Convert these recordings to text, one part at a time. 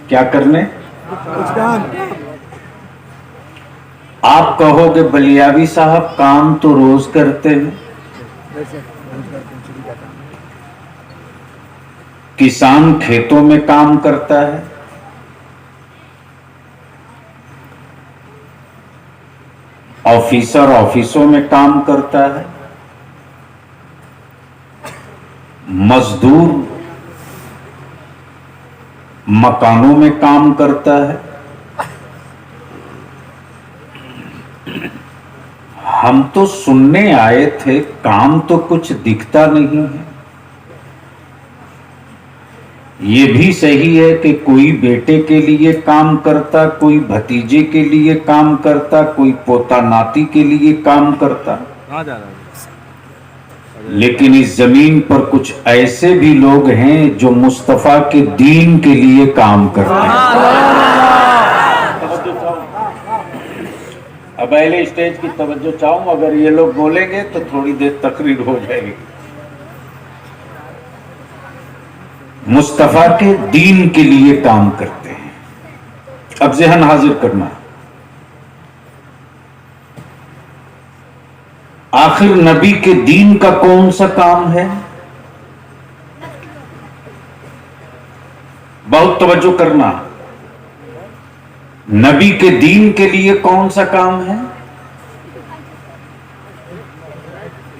क्या करने? आप कहोगे बलियावी साहब काम तो रोज करते हैं। किसान खेतों में काम करता है, ऑफिसर ऑफिसों में काम करता है, मजदूर मकानों में काम करता है। हम तो सुनने आए थे, काम तो कुछ दिखता नहीं है। ये भी सही है कि कोई बेटे के लिए काम करता, कोई भतीजे के लिए काम करता, कोई पोता नाती के लिए काम करता। लेकिन इस जमीन पर कुछ ऐसे भी लोग हैं जो मुस्तफा के दीन के लिए काम करते हैं। अब पहले स्टेज की तवज्जो चाहूं, अगर ये लोग बोलेंगे तो थोड़ी देर तकरीर हो जाएगी। मुस्तफा के दीन के लिए काम करते हैं। अब ज़हन हाजिर करना, आखिर नबी के दीन का कौन सा काम है? बहुत तवज्जो करना, नबी के दीन के लिए कौन सा काम है?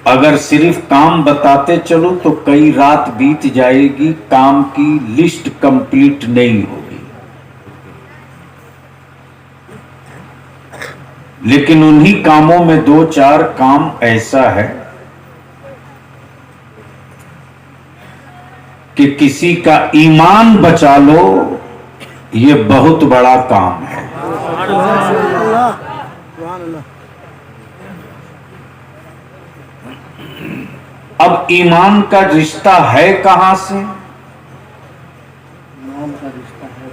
अगर सिर्फ काम बताते चलो तो कई रात बीत जाएगी, काम की लिस्ट कंप्लीट नहीं होगी। लेकिन उन्हीं कामों में दो चार काम ऐसा है कि किसी का ईमान बचा लो, ये बहुत बड़ा काम है। अब ईमान का रिश्ता है कहां से? ईमान का रिश्ता है,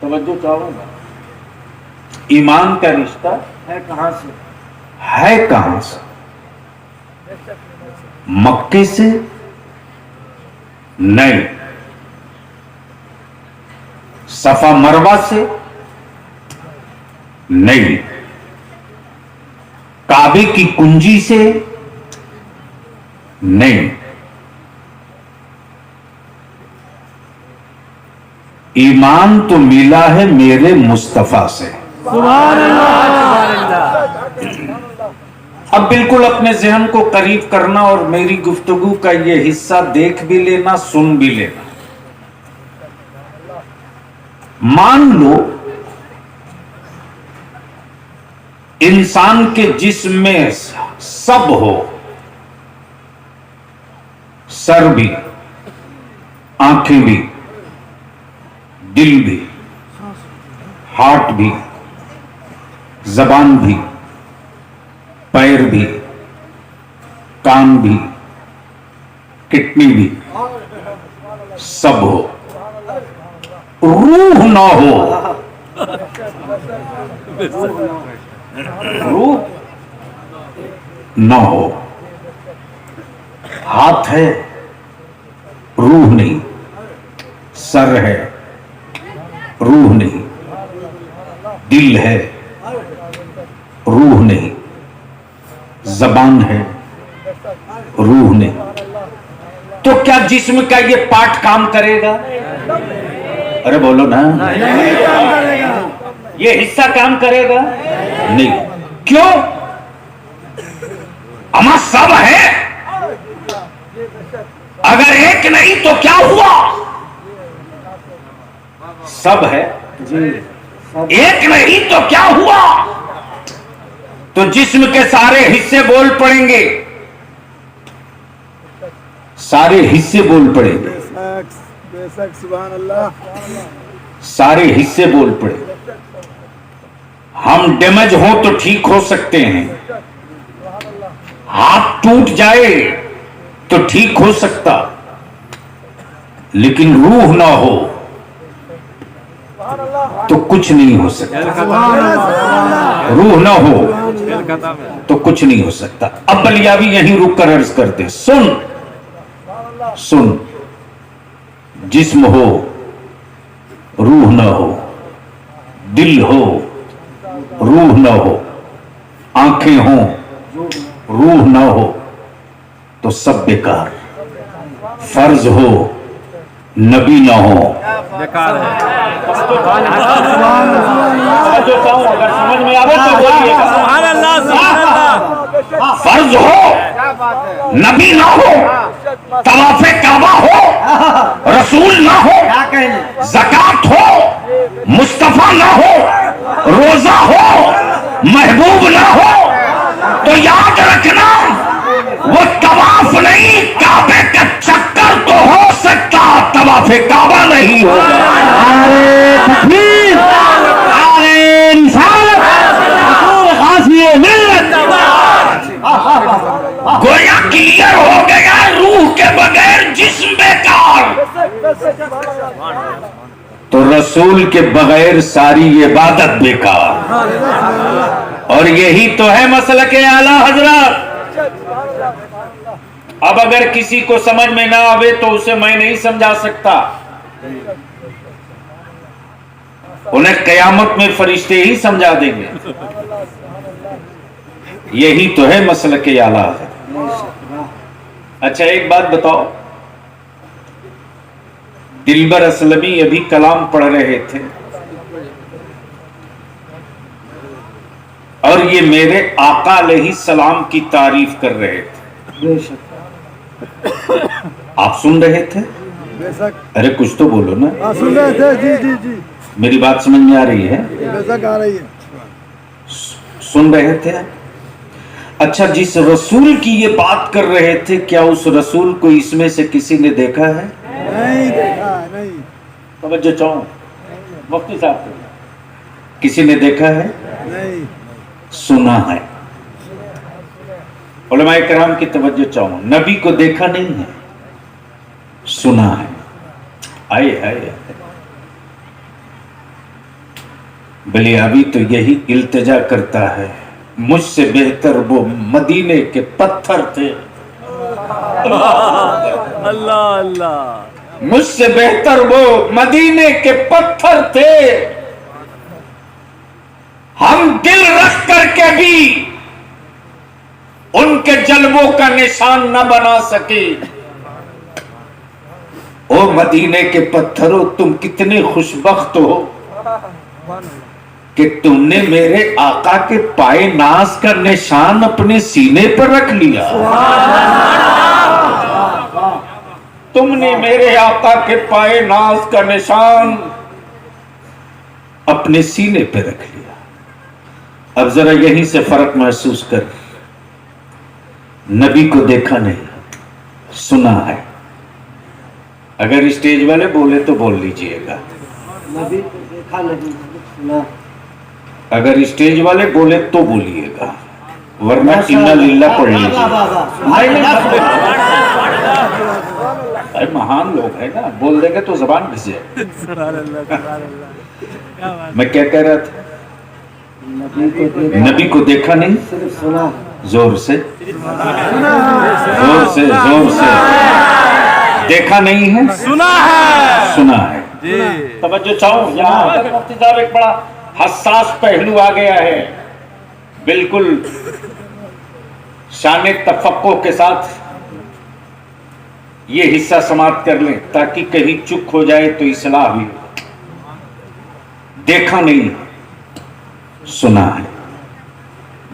तवज्जो चाहूंगा, ईमान का रिश्ता है कहां से? है कहां से? मक्के से नहीं, सफा मरवा से नहीं, काबे की कुंजी से नहीं, ईमान तो मिला है मेरे मुस्तफा से। अब बिल्कुल अपने जहन को करीब करना और मेरी गुफ्तगू का ये हिस्सा देख भी लेना, सुन भी लेना। मान लो इंसान के जिस्म में सब हो, सर भी, आंखें भी, दिल भी, हार्ट भी, जबान भी, पैर भी, कान भी, किडनी भी, सब हो, रूह ना हो। रूह ना हो, हाथ है, रूह नहीं, सर है, रूह नहीं, दिल है, रूह नहीं, जबान है, रूह नहीं, तो क्या जिस्म का ये पार्ट काम करेगा? अरे बोलो ना, ये हिस्सा काम करेगा? नहीं। क्यों? अमा सब है, अगर एक नहीं तो क्या हुआ? सब है जी, एक नहीं तो क्या हुआ? तो जिस्म के सारे हिस्से बोल पड़ेंगे, सारे हिस्से बोल पड़ेंगे, बेशक, सुभान अल्लाह, सारे हिस्से बोल पड़े। हम डैमेज हो तो ठीक हो सकते हैं, हाथ टूट जाए तो ठीक हो सकता, लेकिन रूह ना हो तो कुछ नहीं हो सकता। रूह ना हो तो कुछ नहीं हो सकता। अब बलियावी यहीं रुक कर अर्ज करते, सुन सुन, जिस्म हो रूह न हो, दिल हो रूह न हो, आंखें हो रूह न हो, तो सब बेकार। फर्ज हो नबी न हो, बेकार है। जो चाहूं अगर समझ में आवे तो बोलिएगा। सुभान अल्लाह, सुभान अल्लाह। फर्ज हो नबी ना हो, तवाफे काबा हो रसूल ना हो, ज़कात हो मुस्तफा ना हो, रोजा हो महबूब ना हो, तो याद रखना वो तवाफ नहीं काबे का चक्कर तो हो सकता, तवाफे काबा नहीं होगा। अरे तकबीर, अरे इंसान खासिए मिल्लत, गोया क्लियर हो गया, रूह के बगैर जिस्म बेकार। तो रसूल के बगैर सारी इबादत बेकार। और यही तो है मसलक आला हजरत। अब अगर किसी को समझ में ना आवे तो उसे मैं नहीं समझा सकता, उन्हें कयामत में फरिश्ते ही समझा देंगे। यही तो है मसलक आला हजरत। अच्छा एक बात बताओ, दिलबर असलमी अभी कलाम पढ़ रहे थे और ये मेरे आका अलैहिस्सलाम की तारीफ कर रहे थे। आप सुन रहे थे? बेशक। अरे कुछ तो बोलो ना। हाँ सुन रहे थे। जी जी जी, मेरी बात समझ में आ रही है? बेशक आ रही है। सुन रहे थे? अच्छा, जिस रसूल की ये बात कर रहे थे, क्या उस रसूल को इसमें से किसी ने देखा है? नहीं देखा, नहीं। तवज्जो चाहूं मुफ्ती साहब को, किसी ने देखा है? नहीं। सुना है। उलमाए किराम की तवज्जो चाहूं, नबी को देखा नहीं है, सुना है। आए आए बलियाबी तो यही इल्तिजा करता है, मुझसे बेहतर वो मदीने के पत्थर थे। अल्लाह अल्लाह। मुझसे बेहतर वो मदीने के पत्थर थे। हम दिल रख करके भी उनके जलवों का निशान न बना सके। ओ मदीने के पत्थरों, तुम कितने खुशबख्त हो कि तुमने मेरे आका के पाए नाज का निशान अपने सीने पर रख लिया। तुमने मेरे आका के पाए नाज का निशान अपने सीने पर रख लिया। अब जरा यहीं से फर्क महसूस कर, नबी को देखा नहीं, सुना है। अगर स्टेज वाले बोले तो बोल लीजिएगा। नबी को देखा नहीं, सुना। अगर स्टेज वाले बोले तो बोलिएगा, वरना इन्ना लिल्लाह पढ़ लीजिए। भाई महान लोग है ना, बोल देंगे तो जबान घिस जाए। मैं क्या कह रहा था? नबी को देखा नहीं, सिर्फ सुना। जोर से जोर से जोर से। देखा नहीं है, सुना है। सुना है। जी। तवज्जो चाहूं, यहाँ मुफ्ती साहब एक बड़ा हसास पहलू आ गया है। बिल्कुल शान तफक्को के साथ ये हिस्सा समाप्त कर लें ताकि कहीं चुक हो जाए तो इस्लाह भी हो। देखा नहीं है, सुना है।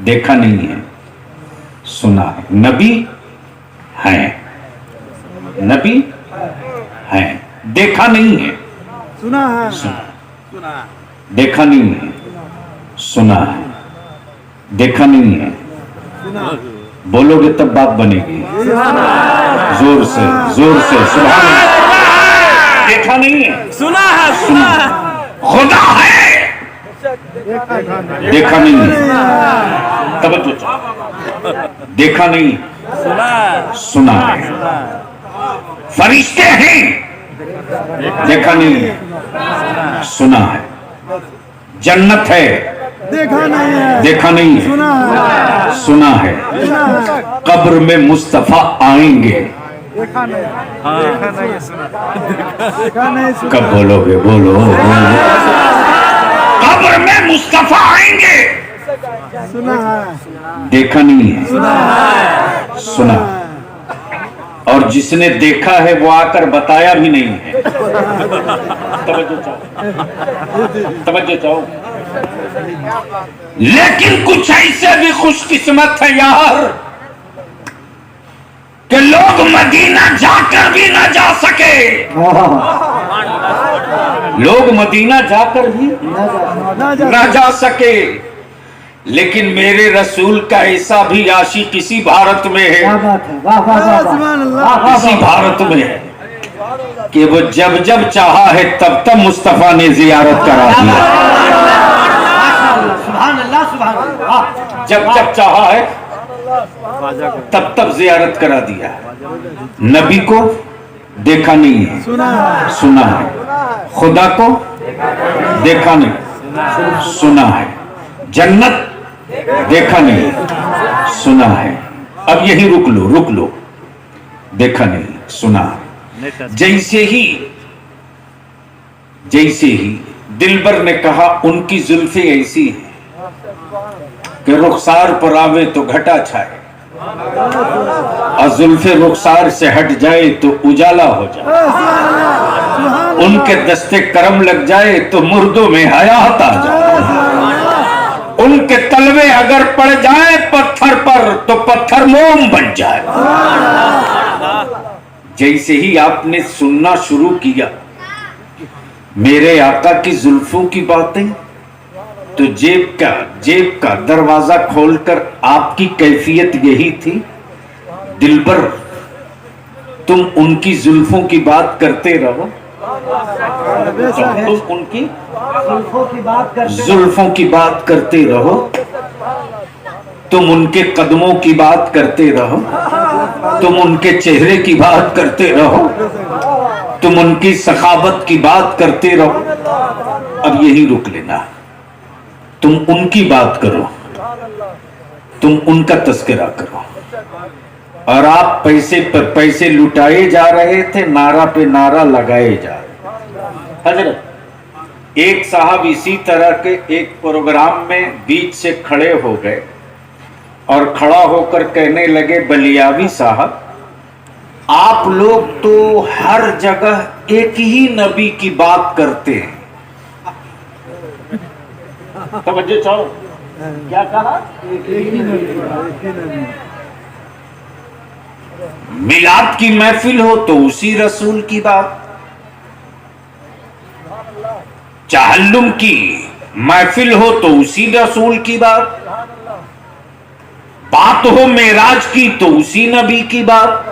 देखा नहीं है, सुना है। नबी है, नबी है। देखा नहीं है, सुना है। सुना। देखा नहीं है, सुना है। देखा नहीं है, बोलोगे तब बात बनेगी। जोर से जोर से सुभान अल्लाह। देखा नहीं है, सुना है। सुना है। खुदा है, देखा नहीं है। तवज्जो देखा नहीं, सुना है। सुना है। फरिश्ते हैं, देखा नहीं है, सुना है। जन्नत है, देखा नहीं है, देखा नहीं है, सुना है। सुना है। सुना है। कब्र में मुस्तफा आएंगे, देखा नहीं देखा नहीं सुना देखा नहीं सुना कब बोलोगे? बोलो, कब्र में मुस्तफा आएंगे। सुना है देखा नहीं है, सुना है सुना। और जिसने देखा है वो आकर बताया भी नहीं है। तवज्जो चाहो, तवज्जो चाहो। लेकिन कुछ ऐसे भी खुशकिस्मत है यार कि लोग मदीना जाकर भी ना जा सके। लोग मदीना जाकर भी ना जा सके, लेकिन मेरे रसूल का ऐसा भी आशिक इसी भारत में है, क्या बात है, वाह वाह वाह सुभान वाह अल्लाह वाह इसी वाह भारत में है कि वो जब जब चाहा है तब तब मुस्तफा ने जियारत करा दिया। सुभान अल्लाह सुभान अल्लाह। जब जब चाहा है तब तब जियारत करा दिया। नबी को देखा नहीं है, सुना है सुना है। खुदा को देखा नहीं, सुना है। जन्नत देखा नहीं, सुना है। अब यही रुक लो, रुक लो। देखा नहीं, सुना है। जैसे ही दिलबर ने कहा उनकी जुल्फे ऐसी हैं कि रुखसार पर आवे तो घटा छाए, और जुल्फे रुखसार से हट जाए तो उजाला हो जाए। उनके दस्ते करम लग जाए तो मुर्दों में हयात आ जाए। उनके तलवे अगर पड़ जाए पत्थर पर तो पत्थर मोम बन जाए। जैसे ही आपने सुनना शुरू किया मेरे आका की जुल्फों की बातें, तो जेब का दरवाजा खोलकर आपकी कैफियत यही थी, दिलबर तुम उनकी जुल्फों की बात करते रहो, तुम उनकी जुल्फों की बात करते जुल्फों की बात करते रहो, तुम उनके कदमों की बात करते रहो, तुम उनके चेहरे की बात करते रहो, तुम उनकी सखावत की बात करते रहो। अब यही रुक लेना, तुम उनकी बात करो, तुम उनका तस्करा करो। और आप पैसे पर पैसे लुटाए जा रहे थे, नारा पे नारा लगाए जा रहे। हजरत एक साहब इसी तरह के एक प्रोग्राम में बीच से खड़े हो गए और खड़ा होकर कहने लगे, बलियावी साहब आप लोग तो हर जगह एक ही नबी की बात करते हैं। तवज्जो चाहो, क्या कहा? मिलाद की महफिल हो तो उसी रसूल की बात, चहल्लुम की महफिल हो तो उसी रसूल की बात हो मेराज की तो उसी नबी की बात,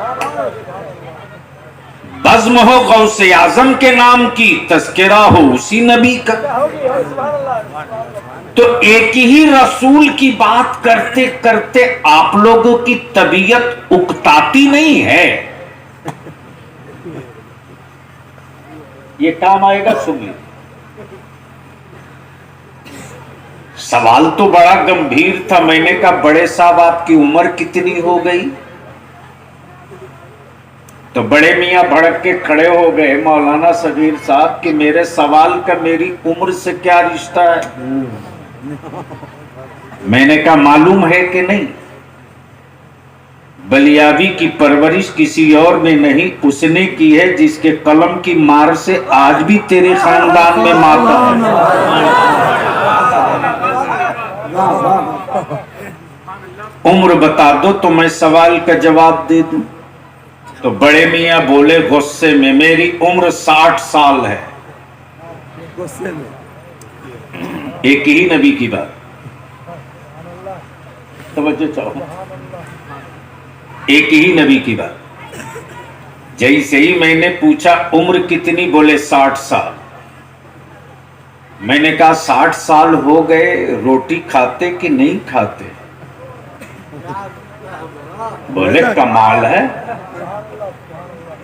बज़्म हो गौसे आजम के नाम की तस्करा हो उसी नबी का। तो एक ही रसूल की बात करते करते आप लोगों की तबीयत उकताती नहीं है? ये काम आएगा, सुन लीजिए। सवाल तो बड़ा गंभीर था। मैंने कहा, बड़े साहब आपकी उम्र कितनी हो गई? तो बड़े मियां भड़क के खड़े हो गए, मौलाना सगीर साहब, कि मेरे सवाल का मेरी उम्र से क्या रिश्ता है? मैंने कहा, मालूम है कि नहीं, बलियावी की परवरिश किसी और ने नहीं, उसने की है जिसके कलम की मार से आज भी तेरे खानदान में मातम है। उम्र बता दो तो मैं सवाल का जवाब दे दूं। तो बड़े मियां बोले गुस्से में, मेरी उम्र 60 साल है। गुस्से में एक ही नबी की बात, तवज्जो चाहो, एक ही नबी की बात। जैसे ही मैंने पूछा उम्र कितनी, बोले 60 साल। मैंने कहा 60 साल हो गए, रोटी खाते कि नहीं खाते? बोले कमाल है,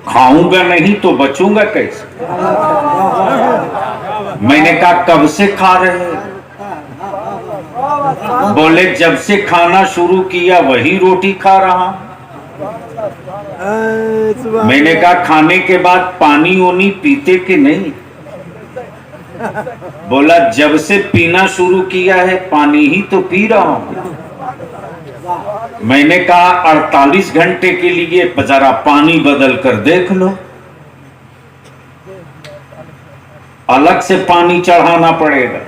खाऊंगा नहीं तो बचूंगा कैसे? मैंने कहा कब से खा रहे हैं? बोले जब से खाना शुरू किया वही रोटी खा रहा। मैंने कहा खाने के बाद पानी ओनी पीते कि नहीं? बोला जब से पीना शुरू किया है पानी ही तो पी रहा हूं। मैंने कहा 48 घंटे के लिए जरा पानी बदल कर देख लो, अलग से पानी चढ़ाना पड़ेगा।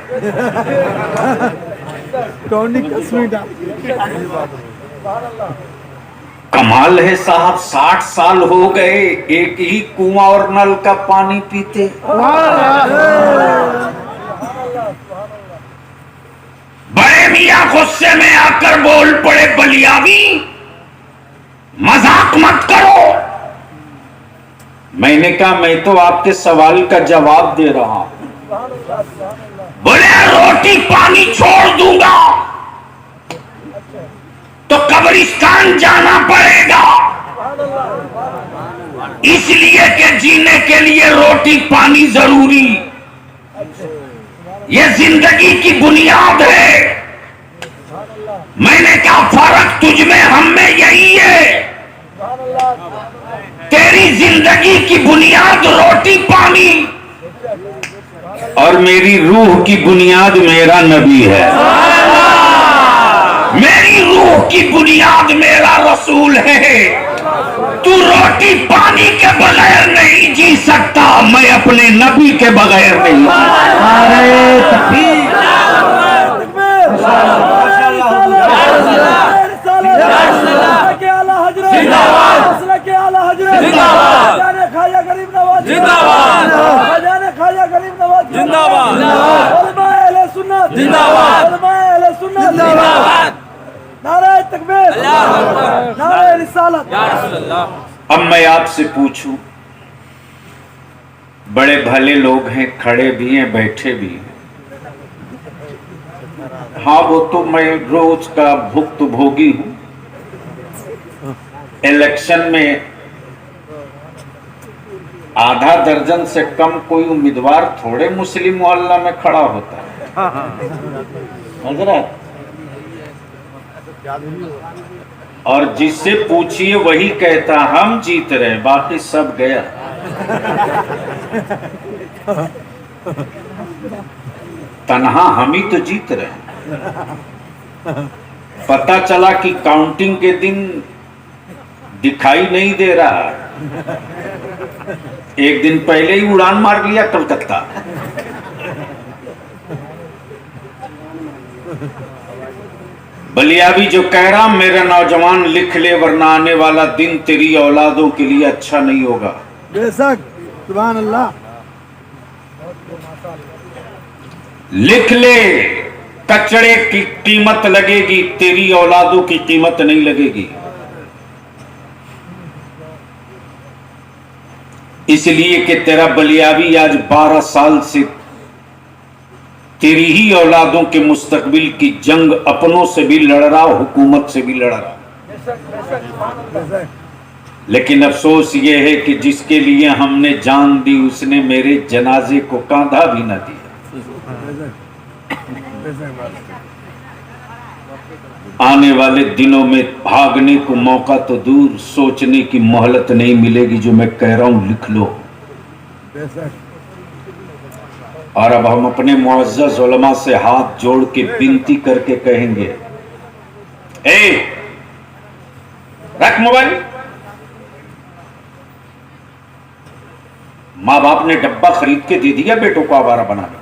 कमाल है साहब, 60 साल हो गए एक ही कुआं और नल का पानी पीते। बड़े मियां गुस्से में आकर बोल पड़े, बलियावी मजाक मत करो। मैंने कहा मैं तो आपके सवाल का जवाब दे रहा हूं। बोले रोटी पानी छोड़ दूंगा तो कब्रिस्तान जाना पड़ेगा, इसलिए कि जीने के लिए रोटी पानी जरूरी, ये जिंदगी की बुनियाद है। मैंने कहा फर्क तुझ में हम में यही है, तेरी जिंदगी की बुनियाद रोटी पानी और मेरी रूह की बुनियाद मेरा नबी है। मेरी रूह की बुनियाद मेरा रसूल है। तू रोटी पानी के बगैर नहीं जी सकता, मैं अपने नबी के बगैर नहीं। अरे तकबीर, अब मैं आपसे पूछूं, बड़े भले लोग हैं, खड़े भी हैं बैठे भी हैं। हाँ वो तो मैं रोज का भुक्तभोगी हूं। इलेक्शन में आधा दर्जन से कम कोई उम्मीदवार थोड़े मुस्लिम मोहल्ला में खड़ा होता है। हजरत, और जिससे पूछिए वही कहता हम जीत रहे, बाकी सब गया। तन्हा हम ही तो जीत रहे। पता चला कि काउंटिंग के दिन दिखाई नहीं दे रहा, एक दिन पहले ही उड़ान मार लिया कलकत्ता। बलियावी जो कह रहा, मेरे नौजवान लिख ले वरना आने वाला दिन तेरी औलादों के लिए अच्छा नहीं होगा। बेशक, सुभान अल्लाह। लिख ले, कचड़े की कीमत लगेगी, तेरी औलादों की कीमत नहीं लगेगी। इसलिए कि तेरा बलियावी आज 12 साल से तेरी ही औलादों के मुस्तकबिल की जंग अपनों से भी लड़ रहा, हुकूमत से भी लड़ रहा। लेकिन अफसोस ये है कि जिसके लिए हमने जान दी उसने मेरे जनाजे को कांधा भी न दिया। आने वाले दिनों में भागने को मौका तो दूर, सोचने की मोहलत नहीं मिलेगी। जो मैं कह रहा हूं लिख लो। और अब हम अपने मुअज़्ज़ज़ उलमा से हाथ जोड़ के विनती करके कहेंगे, ए रख मोबाइल। माँ बाप ने डब्बा खरीद के दे दिया बेटों को आवारा बनाने।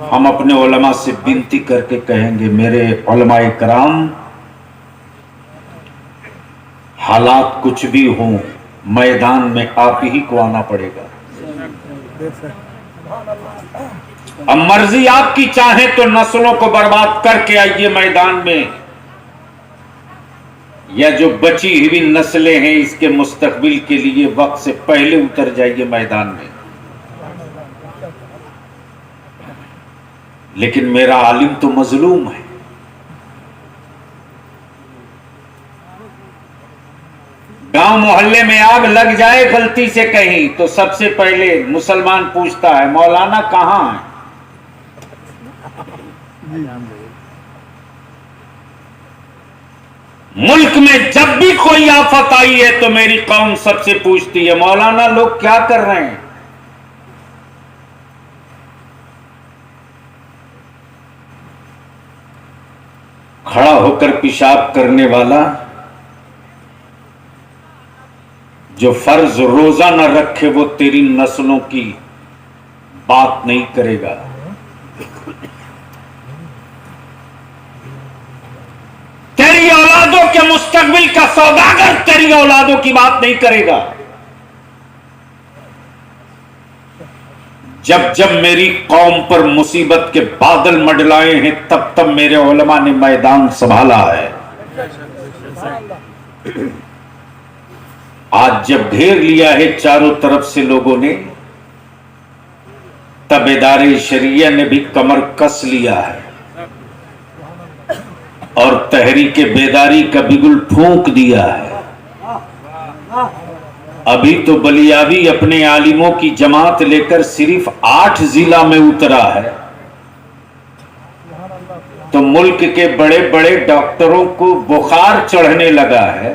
हम अपने उलमा से विनती करके कहेंगे, मेरे उलमाए कराम, हालात कुछ भी हो मैदान में आप ही को आना पड़ेगा। अब मर्जी आपकी चाहे तो नस्लों को बर्बाद करके आइए मैदान में, या जो बची हुई नस्लें हैं इसके मुस्तकबिल के लिए वक्त से पहले उतर जाइए मैदान में। लेकिन मेरा आलिम तो मजलूम है। गांव मोहल्ले में आग लग जाए गलती से कहीं तो सबसे पहले मुसलमान पूछता है, मौलाना कहां है? मुल्क में जब भी कोई आफत आई है तो मेरी कौम सबसे पूछती है, मौलाना लोग क्या कर रहे हैं? खड़ा होकर पेशाब करने वाला जो फर्ज रोजा न रखे वो तेरी नस्लों की बात नहीं करेगा। तेरी औलादों के मुस्तकबिल का सौदागर तेरी औलादों की बात नहीं करेगा। जब जब मेरी कौम पर मुसीबत के बादल मंडलाए हैं तब तब मेरे उलमा ने मैदान संभाला है। आज जब घेर लिया है चारों तरफ से लोगों ने, तब इदारे शरिया ने भी कमर कस लिया है और तहरीक बेदारी का बिगुल फूंक दिया है। अभी तो बलियावी अपने आलिमों की जमात लेकर सिर्फ 8 जिला में उतरा है, तो मुल्क के बड़े बड़े डॉक्टरों को बुखार चढ़ने लगा है।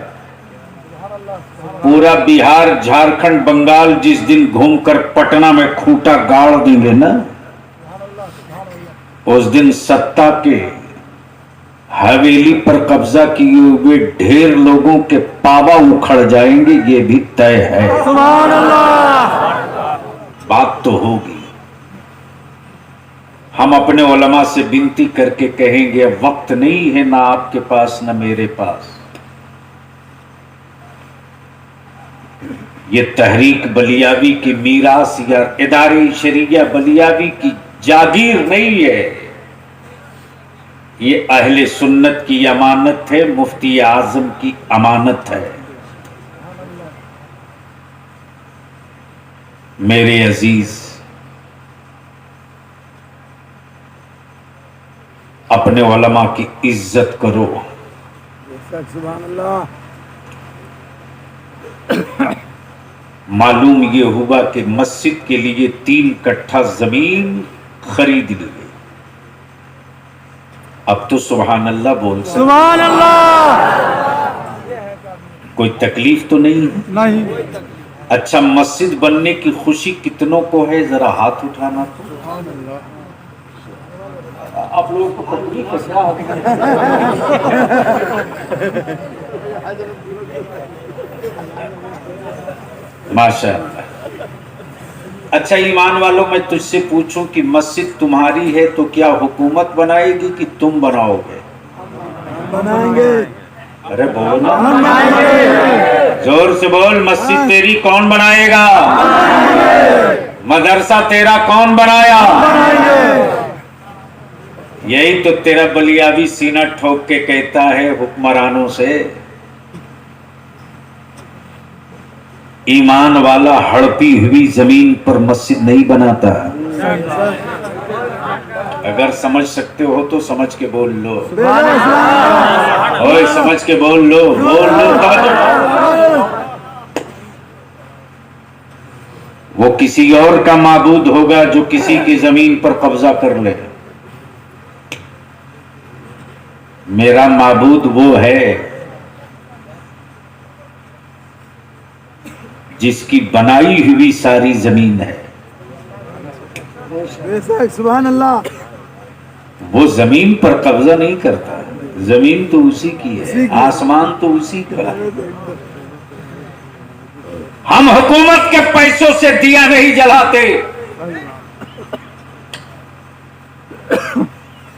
पूरा बिहार, झारखंड, बंगाल जिस दिन घूमकर पटना में खूंटा गाड़ देंगे ना, उस दिन सत्ता के हवेली पर कब्जा किए हुए ढेर लोगों के पावा उखड़ जाएंगे, ये भी तय है। सुभान अल्लाह। बात तो होगी। हम अपने उलमा से विनती करके कहेंगे, अब वक्त नहीं है ना आपके पास ना मेरे पास। ये तहरीक बलियावी की मीरास या इदारे शरिया बलियावी की जागीर नहीं है, ये अहले सुन्नत की अमानत है, मुफ्ती आजम की अमानत है। मेरे अजीज, अपने उलमा की इज्जत करो। सुभान अल्लाह। मालूम ये हुआ कि मस्जिद के लिए 3 कट्ठा जमीन खरीद ली गई। अब तो सुभान अल्लाह बोल सकते। सुभान अल्लाह। कोई तकलीफ तो नहीं है? नहीं। अच्छा, मस्जिद बनने की खुशी कितनों को है? जरा हाथ उठाना। तो आप लोगों को तकलीफ है क्या? माशाअल्लाह। अच्छा ईमान वालों, मैं तुझसे पूछूं कि मस्जिद तुम्हारी है तो क्या हुकूमत बनाएगी कि तुम बनाओगे? बनाएंगे। अरे बोल ना, जोर से बोल। मस्जिद तेरी कौन बनाएगा? मदरसा तेरा कौन बनाया? यही तो तेरा बलियावी सीना ठोक के कहता है हुक्मरानों से, ईमान वाला हड़पी हुई जमीन पर मस्जिद नहीं बनाता। अगर समझ सकते हो तो समझ के बोल लो। ओए समझ के बोल लो, बोल लो। वो किसी और का माबूद होगा जो किसी की जमीन पर कब्जा कर ले। मेरा माबूद वो है जिसकी बनाई हुई सारी जमीन है। सुभान अल्लाह। वो जमीन पर कब्जा नहीं करता, जमीन तो उसी की है, आसमान तो उसी का है। हम हुकूमत के पैसों से दिया नहीं जलाते,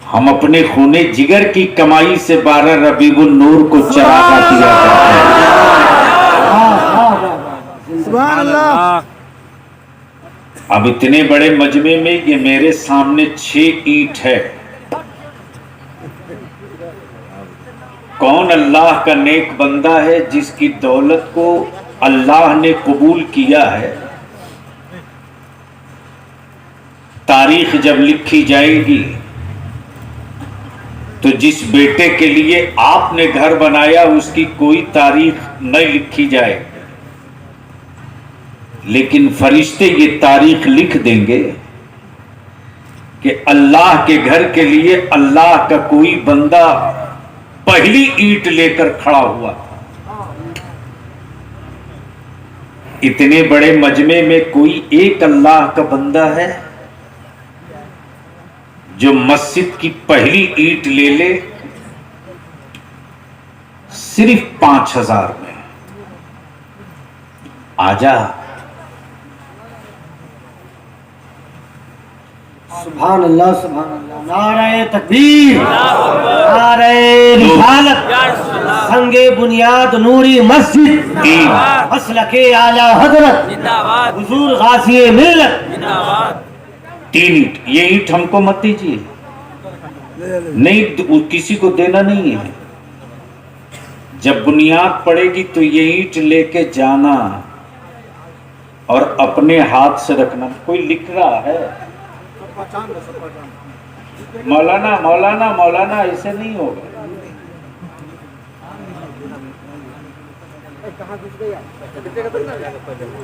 हम अपने खूने जिगर की कमाई से 12 रबीउल नूर को चरागा दिया करते हैं। सुभान अल्लाह। अब इतने बड़े मजमे में ये मेरे सामने 6 ईंट है। कौन अल्लाह का नेक बंदा है जिसकी दौलत को अल्लाह ने कबूल किया है? तारीख जब लिखी जाएगी तो जिस बेटे के लिए आपने घर बनाया उसकी कोई तारीख न लिखी जाए, लेकिन फरिश्ते ये तारीख लिख देंगे कि अल्लाह के घर के लिए अल्लाह का कोई बंदा पहली ईंट लेकर खड़ा हुआ था। इतने बड़े मजमे में कोई एक अल्लाह का बंदा है जो मस्जिद की पहली ईंट ले ले, सिर्फ 5,000 में। आजा। सुभान अल्लाह, सुभान अल्लाह। नारे तकबीर, नारे रिसालत, संगे बुनियाद नूरी मस्जिद, मसलके आला हजरत, हुजूर गाज़ी मिल्लत। 3 ईंट। ये ईंट हमको मत दीजिए, नहीं किसी को देना नहीं है। जब बुनियाद पड़ेगी तो ये ईंट लेके जाना और अपने हाथ से रखना। कोई लिख रहा है मौलाना मौलाना मौलाना, ऐसे नहीं होगा।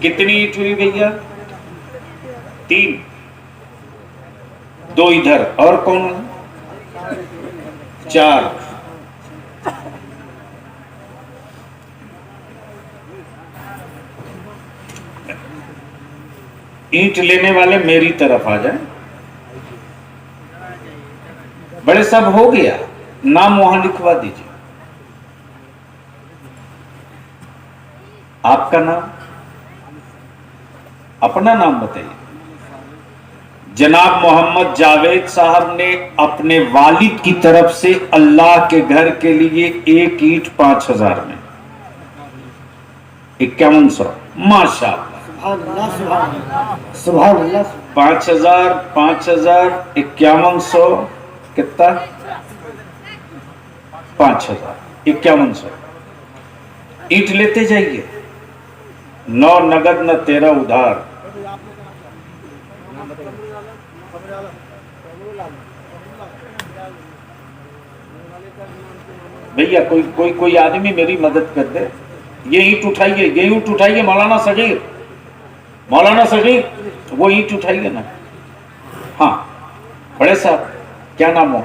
कितनी ईंट हुई भैया? 3, 2 इधर और कौन? 4। ईंट लेने वाले मेरी तरफ आ जाए। बड़े साहब हो गया, नाम वहां लिखवा दीजिए। आपका नाम, अपना नाम बताइए। जनाब मोहम्मद जावेद साहब ने अपने वालिद की तरफ से अल्लाह के घर के लिए एक ईंट 5,000 में, 5100। माशाअल्लाह, सुभान अल्लाह। 5,000 5,000 5100 कितना? 5,000 5100 ईंट लेते जाइए। 9 नगद न 13 उधार। भैया कोई कोई कोई आदमी मेरी मदद कर दे। ये ईंट उठाइए, ये ईंट उठाइए। मौलाना सगीर, मौलाना सगीर, वो ईंट उठाइए ना। हाँ बड़े साहब, क्या नाम हो?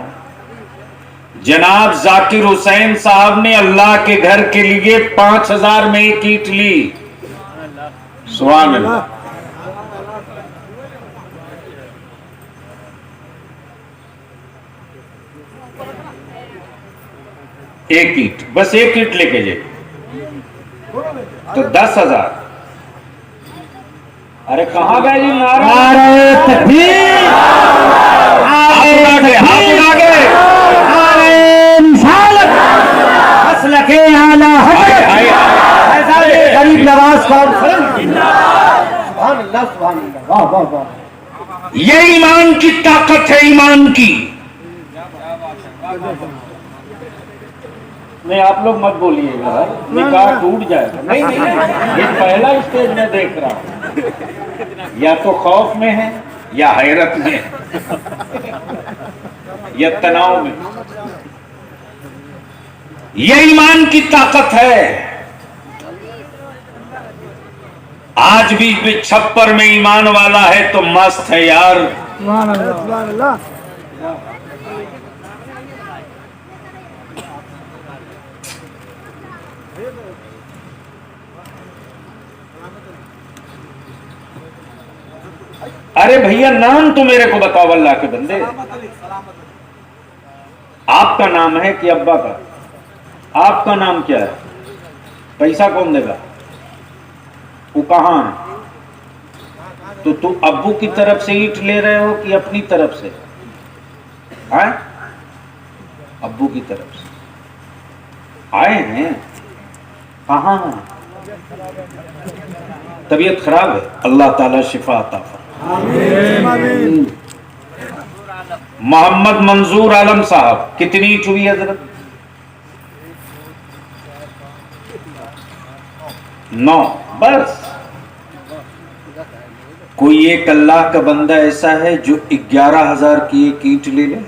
जनाब जाकिर हुसैन साहब ने अल्लाह के घर के लिए 5,000 में एक ईंट ली। सुभान अल्लाह। एक ईंट, बस एक ईंट लेके जाइए तो 10,000। अरे कहां गए जी? नारे तकबीर, हाथ उठा के नारे रिसालत, मसलके आला हजरत, गरीब नवाज कॉन्फ्रेंस। सुभान अल्लाह, सुभान अल्लाह। वाह वाह वाह। ये ईमान की ताकत है, ईमान की। नहीं आप लोग मत बोलिएगा, निकाह टूट जाएगा। नहीं नहीं, ये पहला स्टेज में देख रहा हूं। या तो खौफ में है, या हैरत में, या तनाव में। ये ईमान की ताकत है। आज भी छप्पर में ईमान वाला है तो मस्त है यार। अरे भैया नाम तो मेरे को बताओ अल्लाह के बंदे। आपका नाम है कि अब्बा का? आपका नाम क्या है? पैसा कौन देगा? वो कहां है? तो तू अब्बू की तरफ से ईंट ले रहे हो कि अपनी तरफ से? हैं? अब्बू की तरफ से आए हैं। कहां हैं? तबीयत खराब है, अल्लाह ताला शिफा अता फरमाए। मोहम्मद मंजूर आलम साहब, कितनी ईंट हुई हजरत? 9। बस कोई एक अल्लाह का बंदा ऐसा है जो 11,000 की एक ईंट ले ले?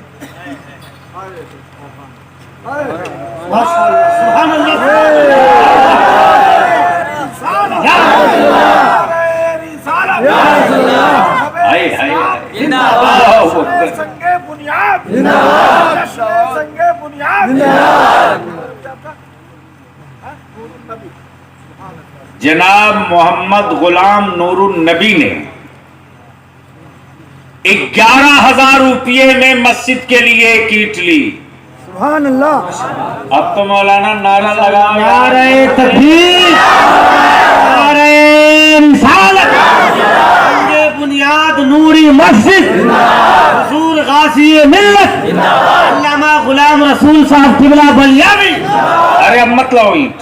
अकबर। संगे बुनियाद जिंदाबाद, संगे बुनियाद जिंदाबाद। जनाब मोहम्मद गुलाम नूरुन नबी ने 11,000 रुपये में मस्जिद के लिए एक ईंट ली। सुभान अल्लाह। अब तो मौलाना नारा लगा, नारे तकबीर, नारे रिसालत, संगे बुनियाद नूरी मस्जिद, हुजूर गाजी मिल्लत, अल्लामा गुलाम रसूल साहब किबला बलियावी। अरे अब मत लाओ ईंट।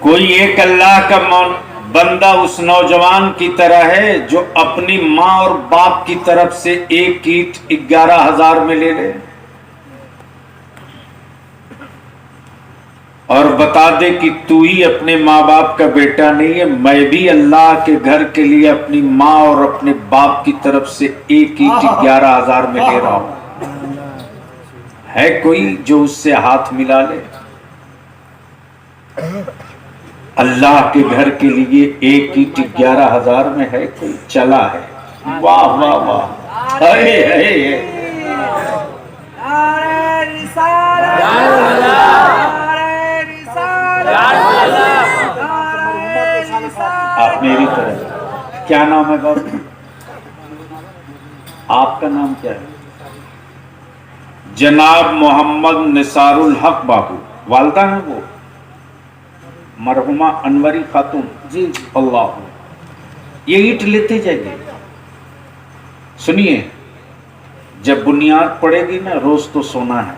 कोई एक अल्लाह का बंदा उस नौजवान की तरह है जो अपनी माँ और बाप की तरफ से एक ईंट 11,000 में ले ले और बता दे कि तू ही अपने माँ बाप का बेटा नहीं है, मैं भी अल्लाह के घर के लिए अपनी माँ और अपने बाप की तरफ से एक ईंट 11,000 में ले रहा हूं। है कोई जो उससे हाथ मिला ले? अल्लाह के घर के लिए एक ईंट 11,000 में है कोई? चला है। वाह वाह वाह, अरे अरे आप मेरी तरह। क्या नाम है बाबू? आपका नाम क्या है? जनाब मोहम्मद निसारुल हक बाबू। वालदा है वो मरहुमा अनवरी खातून जी। अल्लाह। ये ईंट लेते जाइए। सुनिए, जब बुनियाद पड़ेगी ना, रोज तो सोना है।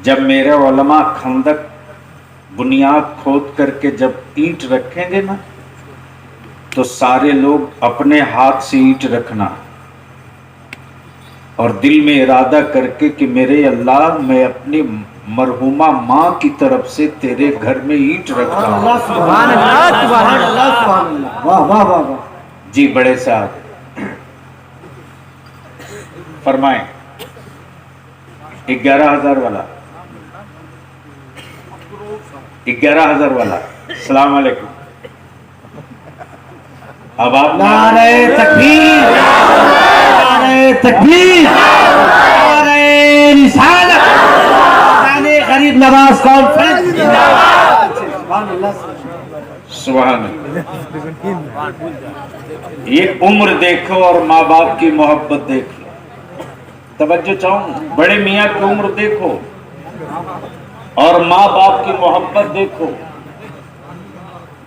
जब मेरे उलमा खंदक बुनियाद खोद करके जब ईंट रखेंगे ना, तो सारे लोग अपने हाथ से ईंट रखना और दिल में इरादा करके कि मेरे अल्लाह, मैं अपनी मरहुमा माँ की तरफ से तेरे घर में ईंट रखता हूँ। सुभान अल्लाह, सुभान अल्लाह, सुभान अल्लाह। वाह वाह वाह वाह। जी बड़े साहब फरमाएं। 11,000 वाला, 11,000 वाला। सलाम अलैकुम। अब आप नारे तकबीर, नारे तकबीर, नारे रिसालत, नारे गरीब नवाज कॉन्फ्रेंस। सुभान अल्लाह। सुभान अल्लाह। ये उम्र देखो और माँ बाप की मोहब्बत देखो। तवज्जो चाहूं, बड़े मियाँ की उम्र देखो और माँ बाप की मोहब्बत देखो।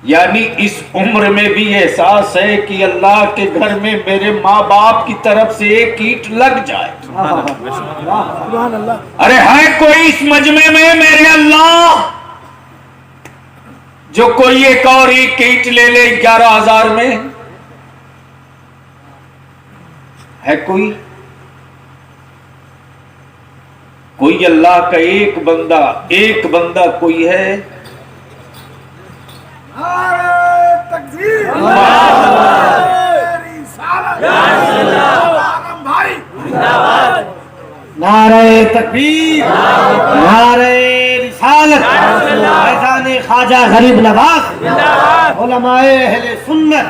यानी इस उम्र में भी एहसास है कि अल्लाह के घर में मेरे माँ बाप की तरफ से एक ईंट लग जाए। सुभान अल्लाह। अरे है कोई इस मजमे में मेरे अल्लाह जो कोई एक और एक ईंट ले ले 11,000 में? है कोई? कोई अल्लाह का एक बंदा कोई है? तकबीर, नारे तकबीर, नारे रिसालत, फैज़ान ख्वाजा गरीब नवाज, उलमाए अहले सुन्नत,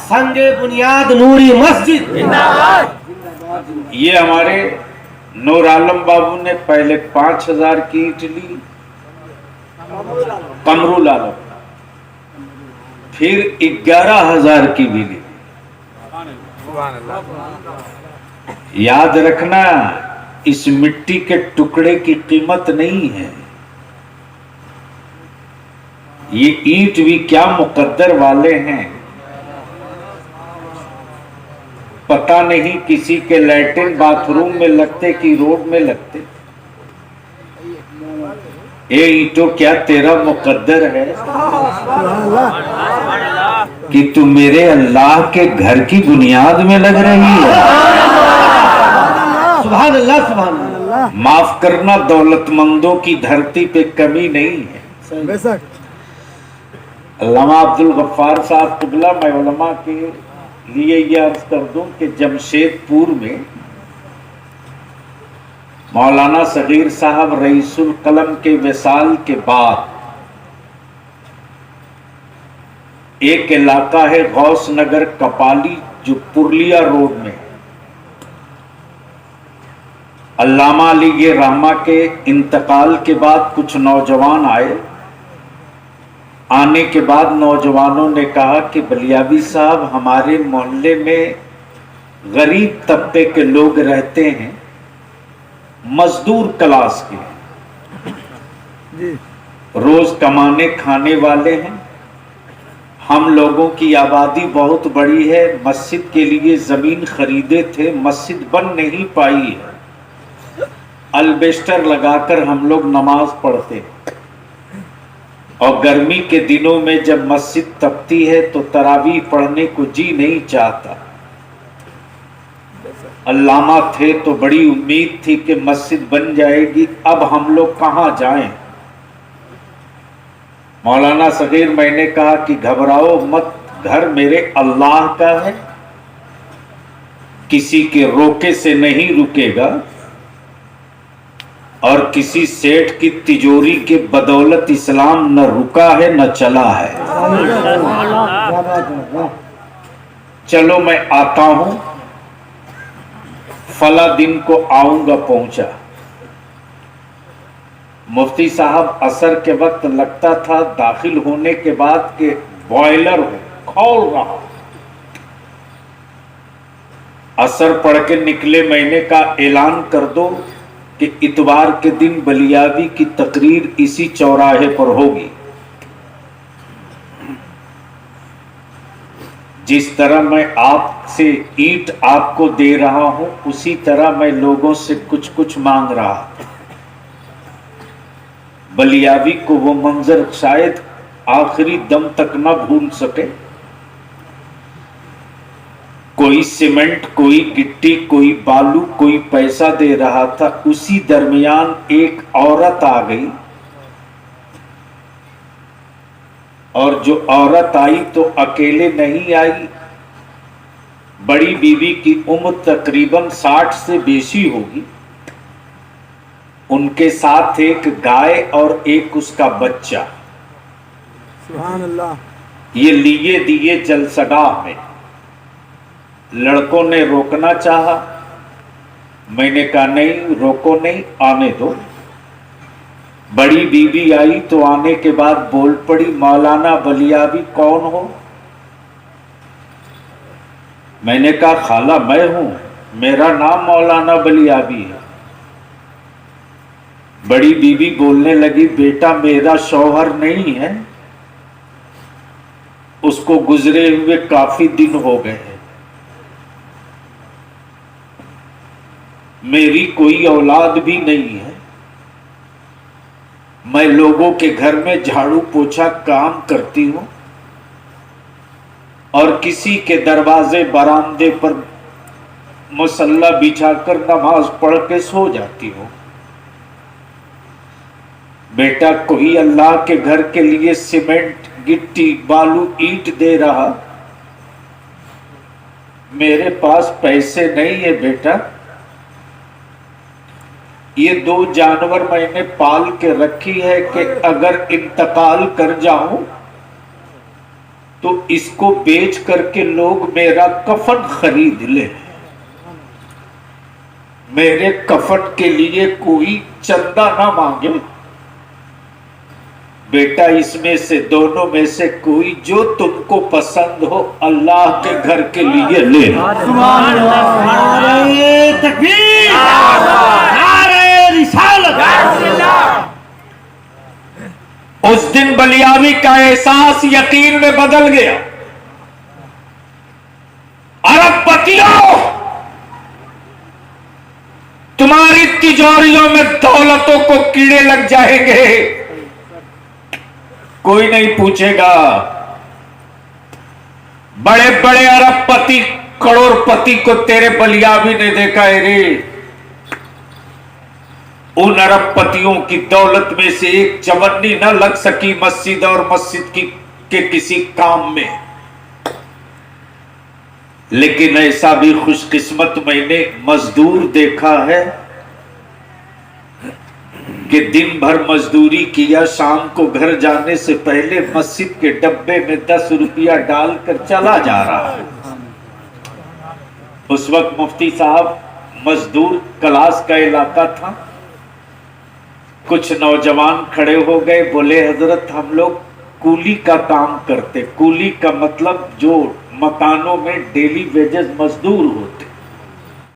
संगे बुनियाद नूरी मस्जिद। ये हमारे नूर आलम बाबू ने पहले 5,000 की ईंट ली, कमरुल आलम, फिर 11,000 की भी ली। याद रखना, इस मिट्टी के टुकड़े की कीमत नहीं है। ये ईंट भी क्या मुकद्दर वाले हैं। पता नहीं किसी के लैट्रिन बाथरूम में लगते कि रोड में लगते। ये ईंटों क्या तेरा मुकद्दर है कि तू मेरे अल्लाह के घर की बुनियाद में लग रही है। सुभान अल्लाह, सुभान अल्लाह। माफ करना, दौलतमंदों की धरती पे कमी नहीं है। बेशक। अल्लामा अब्दुल गफ्फार साहब क़िबला, मैं उलमा के लिए यह अर्ज कर दूं कि जमशेदपुर में मौलाना सगीर साहब रईसुल कलम के विसाल के बाद एक इलाका है गौस नगर कपाली, जो पुरलिया रोड में। अल्लामा अली रहमा के इंतकाल के बाद कुछ नौजवान आए। आने के बाद नौजवानों ने कहा कि बलियावी साहब, हमारे मोहल्ले में गरीब तबके के लोग रहते हैं, मजदूर क्लास के, रोज कमाने खाने वाले हैं। हम लोगों की आबादी बहुत बड़ी है, मस्जिद के लिए जमीन खरीदे थे, मस्जिद बन नहीं पाई है। अल्बेस्टर लगाकर हम लोग नमाज पढ़ते हैं, और गर्मी के दिनों में जब मस्जिद तपती है तो तरावी पढ़ने को जी नहीं चाहता। अल्लामा थे तो बड़ी उम्मीद थी कि मस्जिद बन जाएगी, अब हम लोग कहाँ जाएं। मौलाना सगीर, मैंने कहा कि घबराओ मत, घर मेरे अल्लाह का है, किसी के रोके से नहीं रुकेगा, और किसी सेठ की तिजोरी के बदौलत इस्लाम न रुका है न चला है। चलो मैं आता हूं, फला दिन को आऊंगा। पहुंचा। मुफ्ती साहब असर के वक्त लगता था दाखिल होने के बाद के बॉयलर हो खौल रहा। असर पढ़ के निकले। मैंने कहा ऐलान कर दो कि इतवार के दिन बलियावी की तकरीर इसी चौराहे पर होगी। जिस तरह मैं आपसे ईंट आपको दे रहा हूं, उसी तरह मैं लोगों से कुछ कुछ मांग रहा था। बलियावी को वो मंजर शायद आखिरी दम तक न भूल सके। कोई सीमेंट, कोई गिट्टी, कोई बालू, कोई पैसा दे रहा था। उसी दरमियान एक औरत आ गई, और जो औरत आई तो अकेले नहीं आई। बड़ी बीवी की उम्र तकरीबन 60 से बेशी होगी। उनके साथ एक गाय और एक उसका बच्चा। सुभान अल्लाह। ये लिए दिए जलसगाह में। लड़कों ने रोकना चाहा, मैंने कहा नहीं, रोको नहीं, आने दो। बड़ी बीबी आई तो आने के बाद बोल पड़ी, मौलाना बलियावी कौन हो? मैंने कहा खाला मैं हूं, मेरा नाम मौलाना बलियावी है। बड़ी बीबी बोलने लगी, बेटा मेरा शौहर नहीं है, उसको गुजरे हुए काफी दिन हो गए हैं। मेरी कोई औलाद भी नहीं है। मैं लोगों के घर में झाड़ू पोछा काम करती हूं, और किसी के दरवाजे बरामदे पर मुसल्ला बिछाकर नमाज पढ़ के सो जाती हूं। बेटा कोई अल्लाह के घर के लिए सीमेंट, गिट्टी, बालू, ईंट दे रहा, मेरे पास पैसे नहीं है। बेटा ये 2 जानवर मैंने पाल के रखी है कि अगर इंतकाल कर जाऊं तो इसको बेच करके लोग मेरा कफन खरीद ले। मेरे कफन के लिए कोई चंदा ना मांगे। बेटा इसमें से दोनों में से कोई जो तुमको पसंद हो अल्लाह के घर के लिए ले। सुभान अल्लाह। नारे तकबीर, नारे रिसालत। उस दिन बलियावी का एहसास यकीन में बदल गया। अरबपतियों, तुम्हारी तिजोरियों में दौलतों को कीड़े लग जाएंगे, कोई नहीं पूछेगा। बड़े बड़े अरबपति, करोड़पति को तेरे बलियावी ने देखा है रे। उन अरबपतियों की दौलत में से एक चवन्नी न लग सकी मस्जिद और मस्जिद के किसी काम में। लेकिन ऐसा भी खुशकिस्मत मैंने मजदूर देखा है कि दिन भर मजदूरी किया, शाम को घर जाने से पहले मस्जिद के डब्बे में 10 रुपया डालकर चला जा रहा है। उस वक्त मुफ्ती साहब, मजदूर क्लास का इलाका था, कुछ नौजवान खड़े हो गए, बोले हजरत हम लोग कूली का काम करते। कूली का मतलब जो मकानों में डेली वेजेस मजदूर होते,